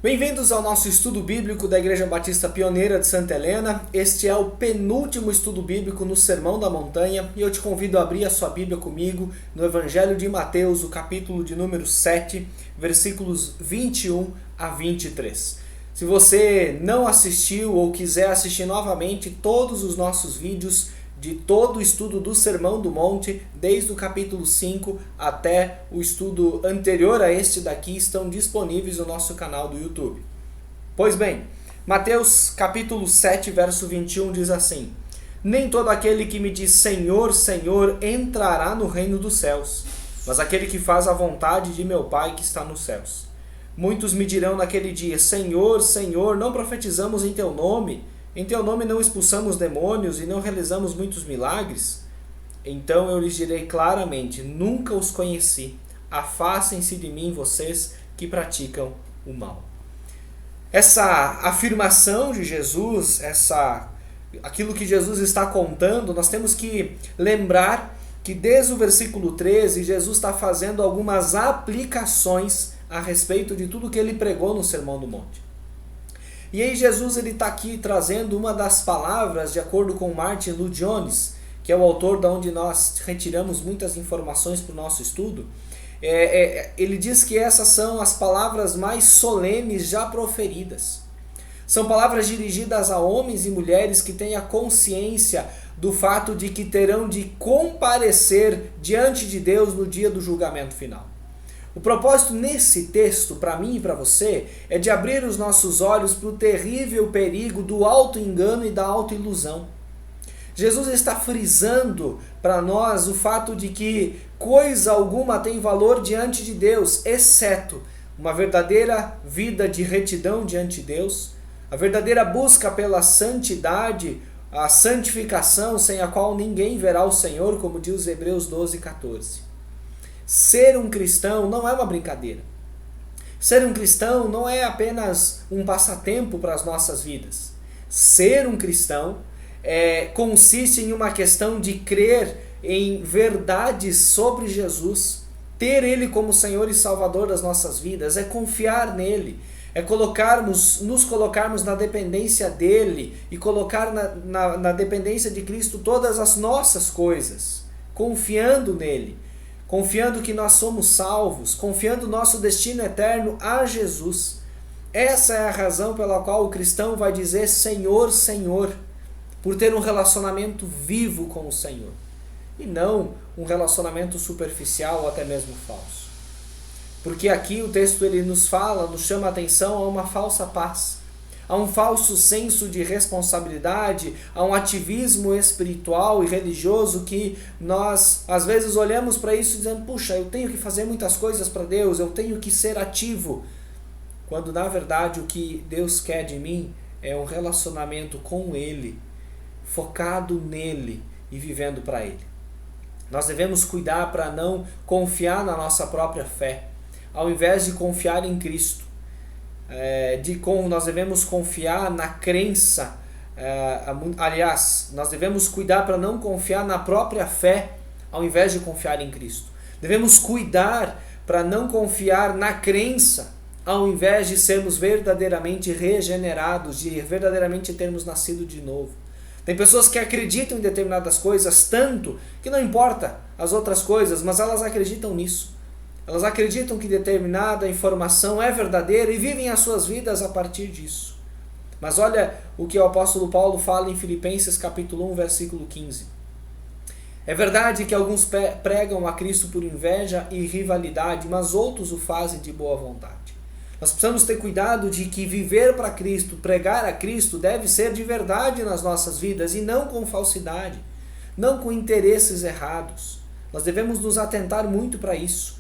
Bem-vindos ao nosso estudo bíblico da Igreja Batista Pioneira de Santa Helena. Este é o penúltimo estudo bíblico no Sermão da Montanha e eu te convido a abrir a sua Bíblia comigo no Evangelho de Mateus, o capítulo de número 7, versículos 21 a 23. Se você não assistiu ou quiser assistir novamente todos os nossos vídeos de todo o estudo do Sermão do Monte, desde o capítulo 5 até o estudo anterior a este daqui, estão disponíveis no nosso canal do YouTube. Pois bem, Mateus capítulo 7, verso 21 diz assim: Nem todo aquele que me diz Senhor, Senhor, entrará no reino dos céus, mas aquele que faz a vontade de meu Pai que está nos céus. Muitos me dirão naquele dia: Senhor, Senhor, não profetizamos em teu nome? Em teu nome não expulsamos demônios e não realizamos muitos milagres? Então eu lhes direi claramente: nunca os conheci. Afastem-se de mim, vocês que praticam o mal. Essa afirmação de Jesus, aquilo que Jesus está contando, nós temos que lembrar que desde o versículo 13, Jesus está fazendo algumas aplicações a respeito de tudo que ele pregou no Sermão do Monte. E aí Jesus está aqui trazendo uma das palavras, de acordo com Martin Lloyd-Jones, que é o autor de onde nós retiramos muitas informações para o nosso estudo. Ele diz que essas são as palavras mais solenes já proferidas. São palavras dirigidas a homens e mulheres que têm a consciência do fato de que terão de comparecer diante de Deus no dia do julgamento final. O propósito nesse texto, para mim e para você, é de abrir os nossos olhos para o terrível perigo do auto-engano e da auto-ilusão. Jesus está frisando para nós o fato de que coisa alguma tem valor diante de Deus, exceto uma verdadeira vida de retidão diante de Deus, a verdadeira busca pela santidade, a santificação sem a qual ninguém verá o Senhor, como diz Hebreus 12:14. Ser um cristão não é uma brincadeira. Ser um cristão não é apenas um passatempo para as nossas vidas. Ser um cristão consiste em uma questão de crer em verdades sobre Jesus, ter Ele como Senhor e Salvador das nossas vidas, é confiar nele, é nos colocarmos na dependência dele e colocar na dependência de Cristo todas as nossas coisas, confiando nele. Confiando que nós somos salvos, confiando nosso destino eterno a Jesus. Essa é a razão pela qual o cristão vai dizer Senhor, Senhor, por ter um relacionamento vivo com o Senhor, e não um relacionamento superficial ou até mesmo falso. Porque aqui o texto ele nos chama a atenção a uma falsa paz, a um falso senso de responsabilidade, a um ativismo espiritual e religioso que nós às vezes olhamos para isso dizendo, puxa, eu tenho que fazer muitas coisas para Deus, eu tenho que ser ativo, quando na verdade o que Deus quer de mim é um relacionamento com Ele, focado nele e vivendo para Ele. Nós devemos cuidar para não confiar na nossa própria fé, ao invés de confiar em Cristo. Nós devemos confiar na crença, nós devemos cuidar para não confiar na própria fé ao invés de confiar em Cristo. Devemos cuidar para não confiar na crença ao invés de sermos verdadeiramente regenerados, de verdadeiramente termos nascido de novo. Tem pessoas que acreditam em determinadas coisas tanto que não importa as outras coisas, mas elas acreditam nisso. Elas acreditam que determinada informação é verdadeira e vivem as suas vidas a partir disso. Mas olha o que o apóstolo Paulo fala em Filipenses capítulo 1, versículo 15. É verdade que alguns pregam a Cristo por inveja e rivalidade, mas outros o fazem de boa vontade. Nós precisamos ter cuidado de que viver para Cristo, pregar a Cristo, deve ser de verdade nas nossas vidas e não com falsidade, não com interesses errados. Nós devemos nos atentar muito para isso.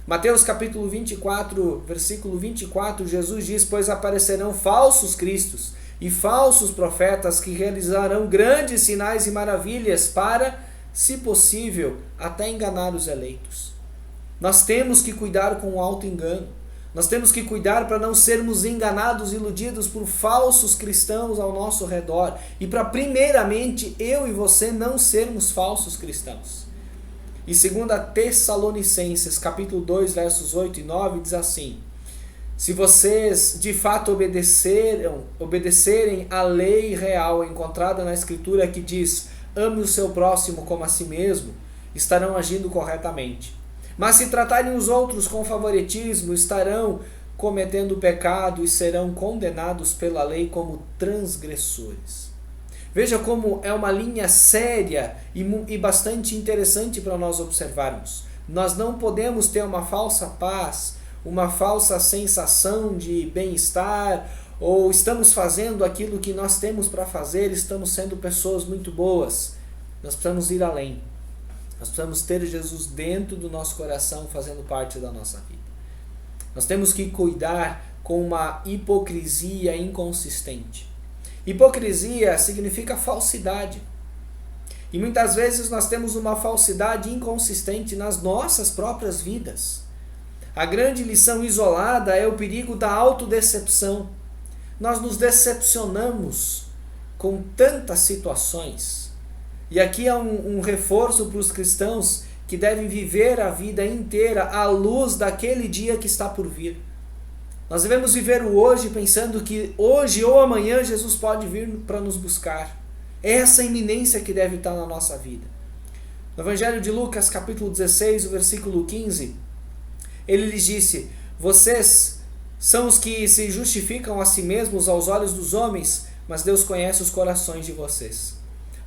Mateus capítulo 24, versículo 24, Jesus diz, pois aparecerão falsos cristos e falsos profetas que realizarão grandes sinais e maravilhas para, se possível, até enganar os eleitos. Nós temos que cuidar com o auto-engano. Nós temos que cuidar para não sermos enganados e iludidos por falsos cristãos ao nosso redor e para, primeiramente, eu e você não sermos falsos cristãos. E 2 Tessalonicenses, capítulo 2, versos 8 e 9, diz assim: se vocês de fato obedecerem à lei real encontrada na Escritura que diz: ame o seu próximo como a si mesmo, estarão agindo corretamente. Mas se tratarem os outros com favoritismo, estarão cometendo pecado e serão condenados pela lei como transgressores. Veja como é uma linha séria e bastante interessante para nós observarmos. Nós não podemos ter uma falsa paz, uma falsa sensação de bem-estar, ou estamos fazendo aquilo que nós temos para fazer, estamos sendo pessoas muito boas. Nós precisamos ir além. Nós precisamos ter Jesus dentro do nosso coração, fazendo parte da nossa vida. Nós temos que cuidar com uma hipocrisia inconsistente. Hipocrisia significa falsidade. E muitas vezes nós temos uma falsidade inconsistente nas nossas próprias vidas. A grande lição isolada é o perigo da autodecepção. Nós nos decepcionamos com tantas situações. E aqui há um reforço para os cristãos que devem viver a vida inteira à luz daquele dia que está por vir. Nós devemos viver o hoje pensando que hoje ou amanhã Jesus pode vir para nos buscar. É essa iminência que deve estar na nossa vida. No Evangelho de Lucas, capítulo 16, o versículo 15, ele lhes disse: vocês são os que se justificam a si mesmos aos olhos dos homens, mas Deus conhece os corações de vocês.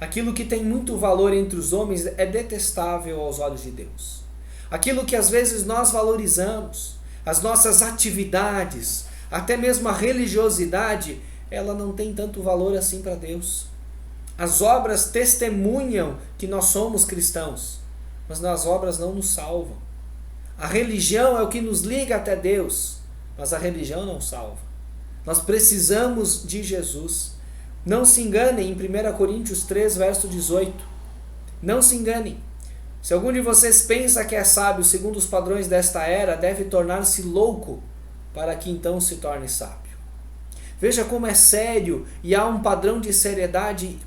Aquilo que tem muito valor entre os homens é detestável aos olhos de Deus. Aquilo que às vezes nós valorizamos, as nossas atividades, até mesmo a religiosidade, ela não tem tanto valor assim para Deus. As obras testemunham que nós somos cristãos, mas as obras não nos salvam. A religião é o que nos liga até Deus, mas a religião não salva. Nós precisamos de Jesus. Não se enganem, em 1 Coríntios 3, verso 18. Não se enganem. Se algum de vocês pensa que é sábio segundo os padrões desta era, deve tornar-se louco, para que então se torne sábio. Veja como é sério e há um padrão de seriedade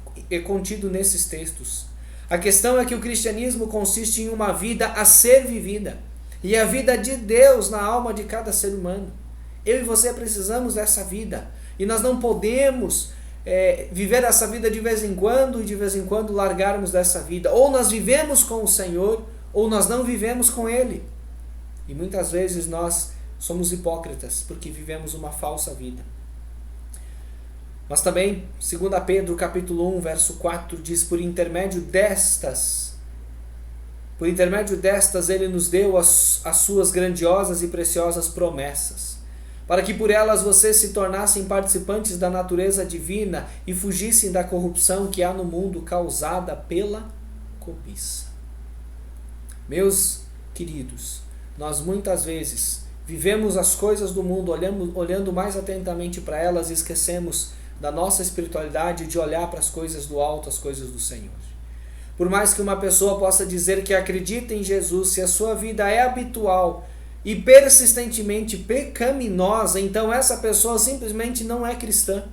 contido nesses textos. A questão é que o cristianismo consiste em uma vida a ser vivida, e a vida de Deus na alma de cada ser humano. Eu e você precisamos dessa vida, e nós não podemos viver essa vida de vez em quando e de vez em quando largarmos dessa vida. Ou nós vivemos com o Senhor, ou nós não vivemos com Ele. E muitas vezes nós somos hipócritas porque vivemos uma falsa vida. Mas também, 2 Pedro capítulo 1, verso 4, diz: por intermédio destas Ele nos deu as suas grandiosas e preciosas promessas, para que por elas vocês se tornassem participantes da natureza divina e fugissem da corrupção que há no mundo causada pela cobiça. Meus queridos, nós muitas vezes vivemos as coisas do mundo olhando mais atentamente para elas e esquecemos da nossa espiritualidade de olhar para as coisas do alto, as coisas do Senhor. Por mais que uma pessoa possa dizer que acredita em Jesus, se a sua vida é habitual e persistentemente pecaminosa, então essa pessoa simplesmente não é cristã.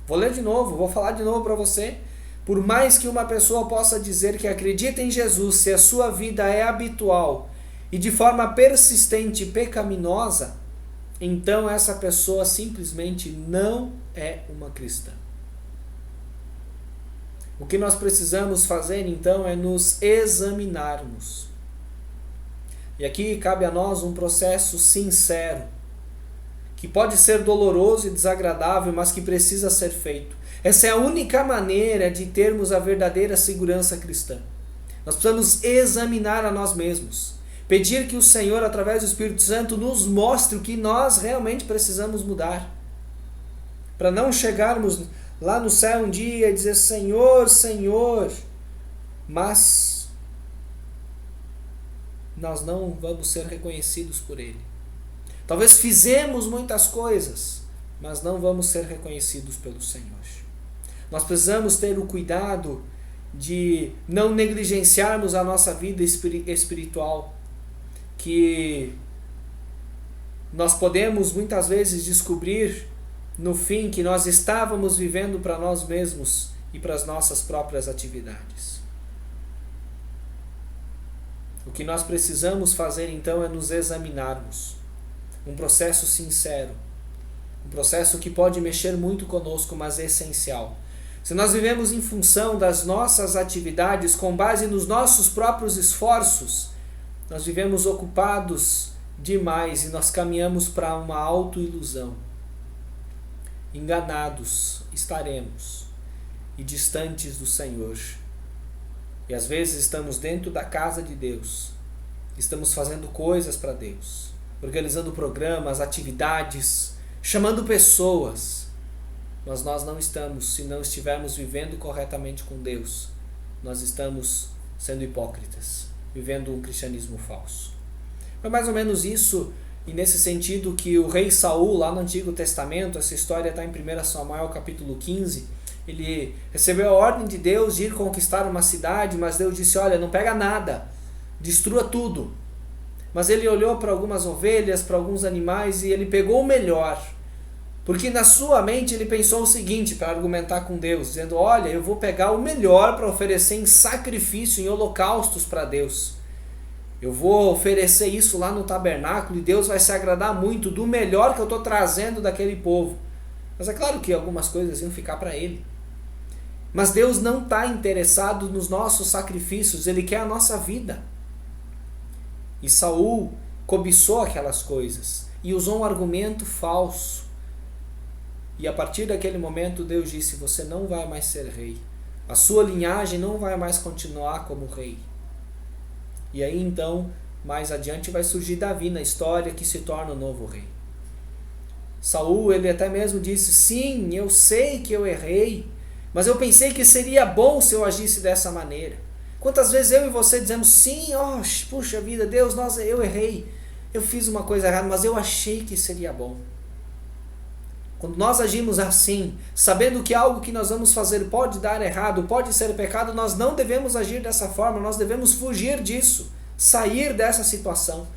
Vou ler de novo, vou falar de novo para você. Por mais que uma pessoa possa dizer que acredita em Jesus, se a sua vida é habitual e de forma persistente pecaminosa, então essa pessoa simplesmente não é uma cristã. O que nós precisamos fazer então é nos examinarmos. E aqui cabe a nós um processo sincero, que pode ser doloroso e desagradável, mas que precisa ser feito. Essa é a única maneira de termos a verdadeira segurança cristã. Nós precisamos examinar a nós mesmos. Pedir que o Senhor, através do Espírito Santo, nos mostre o que nós realmente precisamos mudar. Para não chegarmos lá no céu um dia e dizer: Senhor, Senhor, mas nós não vamos ser reconhecidos por Ele. Talvez fizemos muitas coisas, mas não vamos ser reconhecidos pelo Senhor. Nós precisamos ter o cuidado de não negligenciarmos a nossa vida espiritual, que nós podemos muitas vezes descobrir no fim que nós estávamos vivendo para nós mesmos e para as nossas próprias atividades. O que nós precisamos fazer então é nos examinarmos. um processo sincero, um processo que pode mexer muito conosco, mas é essencial. Se nós vivemos em função das nossas atividades, com base nos nossos próprios esforços, nós vivemos ocupados demais e nós caminhamos para uma autoilusão. Enganados estaremos e distantes do Senhor. E às vezes estamos dentro da casa de Deus, estamos fazendo coisas para Deus, organizando programas, atividades, chamando pessoas, mas nós não estamos, se não estivermos vivendo corretamente com Deus, nós estamos sendo hipócritas, vivendo um cristianismo falso. Foi mais ou menos isso, e nesse sentido que o rei Saul, lá no Antigo Testamento, essa história está em 1 Samuel capítulo 15, ele recebeu a ordem de Deus de ir conquistar uma cidade, mas Deus disse, olha, não pega nada, destrua tudo. Mas ele olhou para algumas ovelhas, para alguns animais, e ele pegou o melhor. Porque na sua mente ele pensou o seguinte, para argumentar com Deus, dizendo, olha, eu vou pegar o melhor para oferecer em sacrifício, em holocaustos para Deus. Eu vou oferecer isso lá no tabernáculo e Deus vai se agradar muito do melhor que eu estou trazendo daquele povo. Mas é claro que algumas coisas iam ficar para ele. Mas Deus não está interessado nos nossos sacrifícios, Ele quer a nossa vida. E Saul cobiçou aquelas coisas e usou um argumento falso. E a partir daquele momento Deus disse, você não vai mais ser rei. A sua linhagem não vai mais continuar como rei. E aí então, mais adiante vai surgir Davi na história que se torna o novo rei. Saul, ele até mesmo disse, sim, eu sei que eu errei, mas eu pensei que seria bom se eu agisse dessa maneira. Quantas vezes eu e você dizemos, sim, puxa vida, Deus, eu errei, eu fiz uma coisa errada, mas eu achei que seria bom. Quando nós agimos assim, sabendo que algo que nós vamos fazer pode dar errado, pode ser pecado, nós não devemos agir dessa forma, nós devemos fugir disso, sair dessa situação.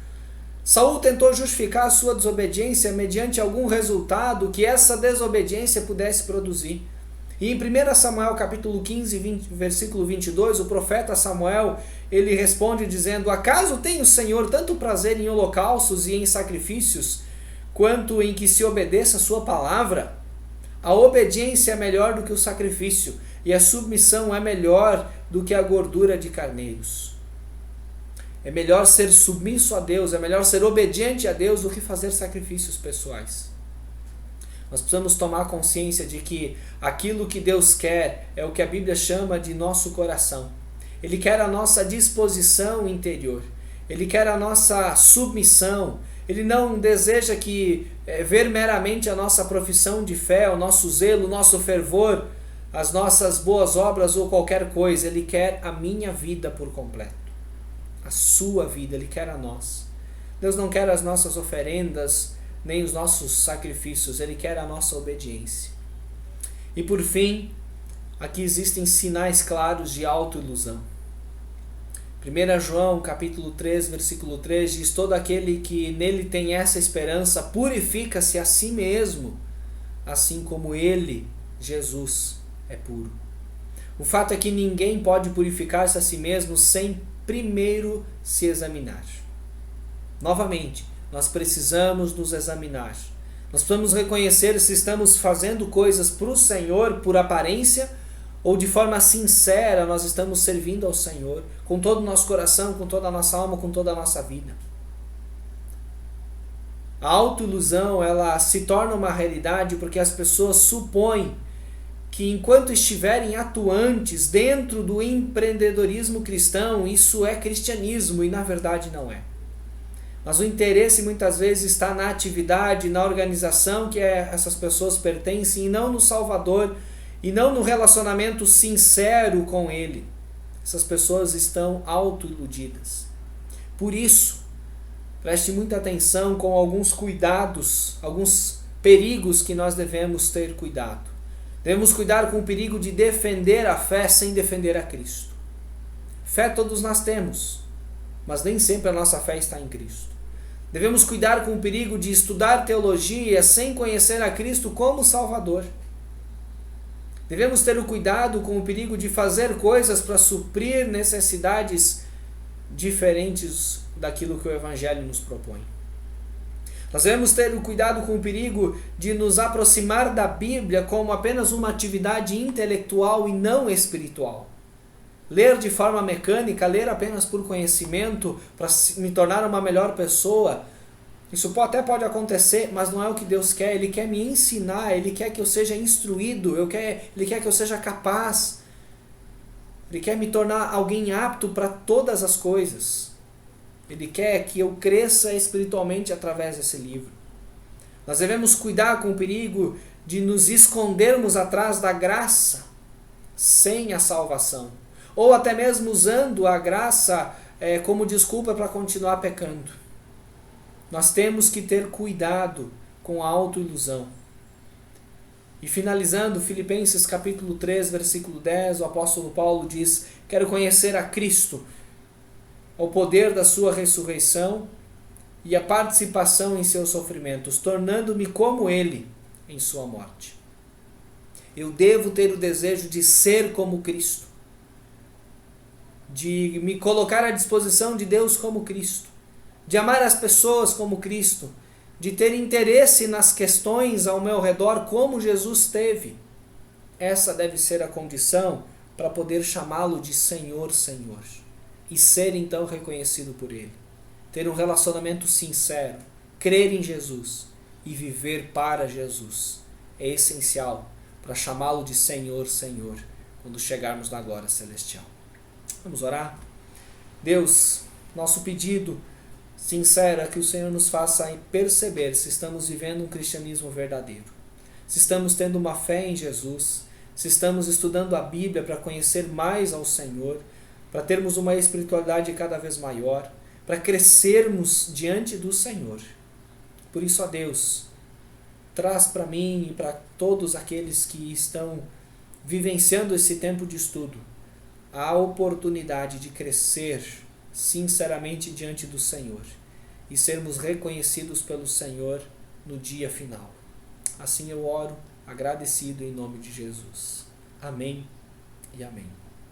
Saul tentou justificar a sua desobediência mediante algum resultado que essa desobediência pudesse produzir. E em 1 Samuel capítulo 15, versículo 22, o profeta Samuel, ele responde dizendo, acaso tem o Senhor tanto prazer em holocaustos e em sacrifícios, quanto em que se obedeça a sua palavra? A obediência é melhor do que o sacrifício, e a submissão é melhor do que a gordura de carneiros. É melhor ser submisso a Deus, é melhor ser obediente a Deus do que fazer sacrifícios pessoais. Nós precisamos tomar consciência de que aquilo que Deus quer é o que a Bíblia chama de nosso coração. Ele quer a nossa disposição interior. Ele quer a nossa submissão. Ele não deseja ver meramente a nossa profissão de fé, o nosso zelo, o nosso fervor, as nossas boas obras ou qualquer coisa. Ele quer a minha vida por completo. A sua vida, Ele quer a nós. Deus não quer as nossas oferendas, nem os nossos sacrifícios, Ele quer a nossa obediência. E por fim, aqui existem sinais claros de autoilusão. 1 João capítulo 3, versículo 3 diz, todo aquele que nele tem essa esperança purifica-se a si mesmo, assim como ele, Jesus, é puro. O fato é que ninguém pode purificar-se a si mesmo sem primeiro se examinar. Novamente, nós precisamos nos examinar. Nós precisamos reconhecer se estamos fazendo coisas para o Senhor por aparência ou de forma sincera nós estamos servindo ao Senhor com todo o nosso coração, com toda a nossa alma, com toda a nossa vida. A autoilusão, ela se torna uma realidade porque as pessoas supõem que enquanto estiverem atuantes dentro do empreendedorismo cristão, isso é cristianismo e na verdade não é. Mas o interesse muitas vezes está na atividade, na organização que essas pessoas pertencem e não no Salvador e não no relacionamento sincero com Ele. Essas pessoas estão autoiludidas. Por isso, preste muita atenção com alguns cuidados, alguns perigos que nós devemos ter cuidado. Devemos cuidar com o perigo de defender a fé sem defender a Cristo. Fé todos nós temos, mas nem sempre a nossa fé está em Cristo. Devemos cuidar com o perigo de estudar teologia sem conhecer a Cristo como Salvador. Devemos ter o cuidado com o perigo de fazer coisas para suprir necessidades diferentes daquilo que o Evangelho nos propõe. Nós devemos ter o cuidado com o perigo de nos aproximar da Bíblia como apenas uma atividade intelectual e não espiritual. Ler de forma mecânica, ler apenas por conhecimento, para me tornar uma melhor pessoa, isso até pode acontecer, mas não é o que Deus quer. Ele quer me ensinar, Ele quer que eu seja instruído, Ele quer que eu seja capaz. Ele quer me tornar alguém apto para todas as coisas. Ele quer que eu cresça espiritualmente através desse livro. Nós devemos cuidar com o perigo de nos escondermos atrás da graça sem a salvação. Ou até mesmo usando a graça como desculpa para continuar pecando. Nós temos que ter cuidado com a autoilusão. E finalizando, Filipenses capítulo 3, versículo 10, o apóstolo Paulo diz: quero conhecer a Cristo, o poder da sua ressurreição e a participação em seus sofrimentos, tornando-me como Ele em sua morte. Eu devo ter o desejo de ser como Cristo, de me colocar à disposição de Deus como Cristo, de amar as pessoas como Cristo, de ter interesse nas questões ao meu redor como Jesus teve. Essa deve ser a condição para poder chamá-lo de Senhor, Senhor, e ser então reconhecido por Ele. Ter um relacionamento sincero, crer em Jesus e viver para Jesus é essencial para chamá-lo de Senhor, Senhor, quando chegarmos na glória celestial. Vamos orar? Deus, nosso pedido sincero é que o Senhor nos faça perceber se estamos vivendo um cristianismo verdadeiro, se estamos tendo uma fé em Jesus, se estamos estudando a Bíblia para conhecer mais ao Senhor, para termos uma espiritualidade cada vez maior, para crescermos diante do Senhor. Por isso, ó Deus, traz para mim e para todos aqueles que estão vivenciando esse tempo de estudo a oportunidade de crescer sinceramente diante do Senhor e sermos reconhecidos pelo Senhor no dia final. Assim eu oro, agradecido em nome de Jesus. Amém e amém.